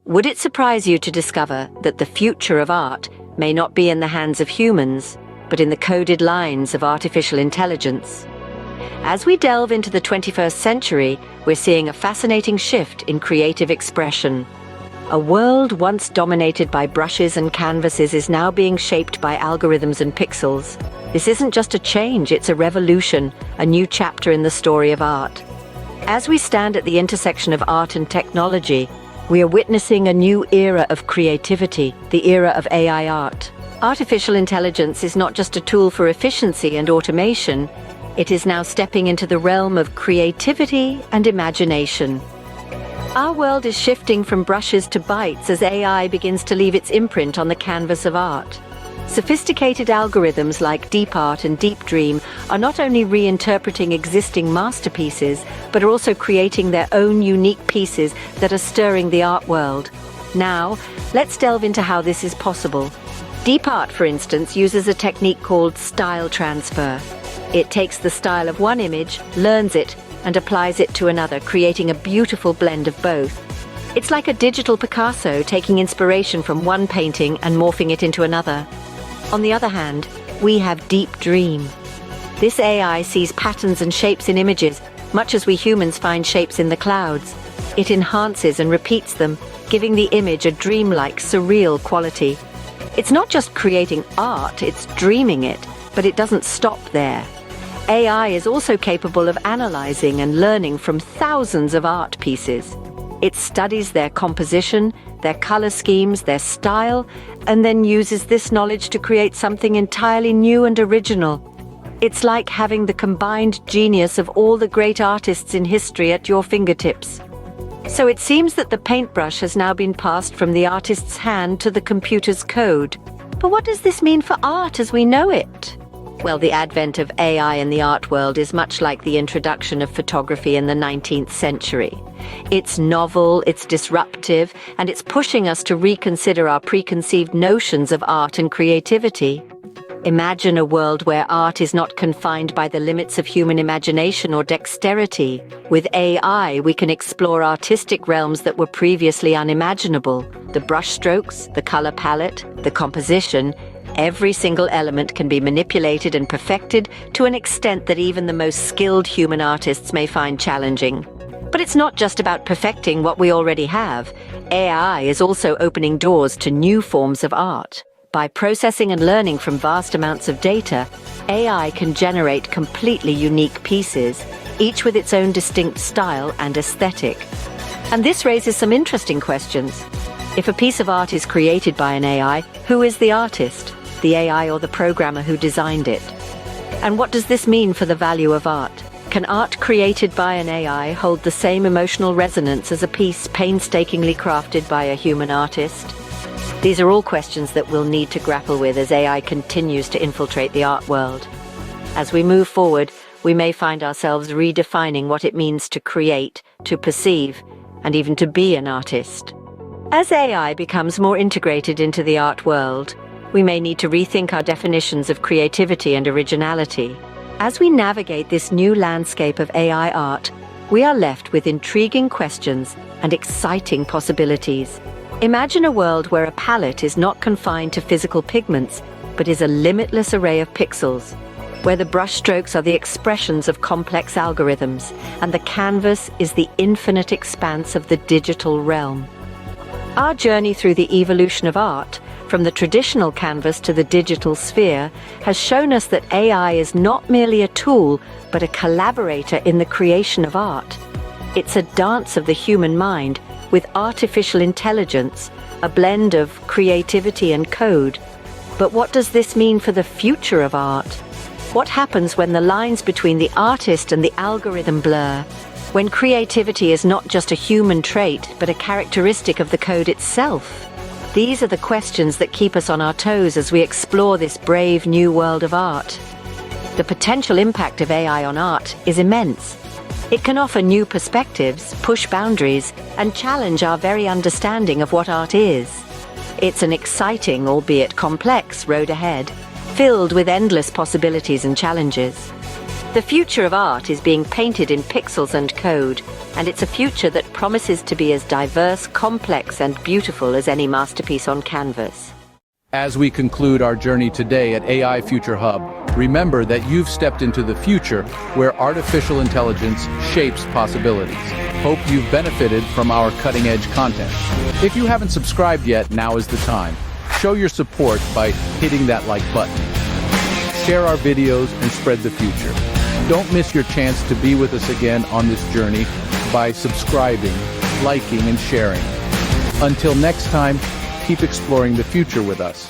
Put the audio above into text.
Would it surprise you to discover that the future of art may not be in the hands of humans, but in the coded lines of artificial intelligence? As we delve into the 21st century, we're seeing a fascinating shift in creative expression. A world once dominated by brushes and canvases is now being shaped by algorithms and pixels. This isn't just a change, it's a revolution, a new chapter in the story of art. As we stand at the intersection of art and technology, we are witnessing a new era of creativity, the era of AI art. Artificial intelligence is not just a tool for efficiency and automation, it is now stepping into the realm of creativity and imagination. Our world is shifting from brushes to bytes as AI begins to leave its imprint on the canvas of art. Sophisticated algorithms like Deep Art and Deep Dream are not only reinterpreting existing masterpieces, but are also creating their own unique pieces that are stirring the art world. Now, let's delve into how this is possible. Deep Art, for instance, uses a technique called style transfer. It takes the style of one image, learns it, and applies it to another, creating a beautiful blend of both. It's like a digital Picasso taking inspiration from one painting and morphing it into another. On the other hand, we have Deep Dream. This AI sees patterns and shapes in images, much as we humans find shapes in the clouds. It enhances and repeats them, giving the image a dreamlike, surreal quality. It's not just creating art, it's dreaming it, but it doesn't stop there. AI is also capable of analyzing and learning from thousands of art pieces. It studies their composition, their color schemes, their style, and then uses this knowledge to create something entirely new and original. It's like having the combined genius of all the great artists in history at your fingertips. So it seems that the paintbrush has now been passed from the artist's hand to the computer's code. But what does this mean for art as we know it? Well, the advent of AI in the art world is much like the introduction of photography in the 19th century. It's novel, it's disruptive, and it's pushing us to reconsider our preconceived notions of art and creativity. Imagine a world where art is not confined by the limits of human imagination or dexterity. With AI, we can explore artistic realms that were previously unimaginable. The brushstrokes, the color palette, the composition, every single element can be manipulated and perfected to an extent that even the most skilled human artists may find challenging. But it's not just about perfecting what we already have. AI is also opening doors to new forms of art. By processing and learning from vast amounts of data, AI can generate completely unique pieces, each with its own distinct style and aesthetic. And this raises some interesting questions. If a piece of art is created by an AI, who is the artist? The AI or the programmer who designed it? And what does this mean for the value of art? Can art created by an AI hold the same emotional resonance as a piece painstakingly crafted by a human artist? These are all questions that we'll need to grapple with as AI continues to infiltrate the art world. As we move forward, we may find ourselves redefining what it means to create, to perceive, and even to be an artist. As AI becomes more integrated into the art world, we may need to rethink our definitions of creativity and originality. As we navigate this new landscape of AI art, we are left with intriguing questions and exciting possibilities. Imagine a world where a palette is not confined to physical pigments, but is a limitless array of pixels, where the brushstrokes are the expressions of complex algorithms, and the canvas is the infinite expanse of the digital realm. Our journey through the evolution of art, from the traditional canvas to the digital sphere, has shown us that AI is not merely a tool, but a collaborator in the creation of art. It's a dance of the human mind with artificial intelligence, a blend of creativity and code. But what does this mean for the future of art? What happens when the lines between the artist and the algorithm blur? When creativity is not just a human trait, but a characteristic of the code itself? These are the questions that keep us on our toes as we explore this brave new world of art. The potential impact of AI on art is immense. It can offer new perspectives, push boundaries, and challenge our very understanding of what art is. It's an exciting, albeit complex, road ahead, filled with endless possibilities and challenges. The future of art is being painted in pixels and code, and it's a future that promises to be as diverse, complex, and beautiful as any masterpiece on canvas. As we conclude our journey today at AI Future Hub, remember that you've stepped into the future where artificial intelligence shapes possibilities. Hope you've benefited from our cutting-edge content. If you haven't subscribed yet, now is the time. Show your support by hitting that like button. Share our videos and spread the future. Don't miss your chance to be with us again on this journey by subscribing, liking, and sharing. Until next time, keep exploring the future with us.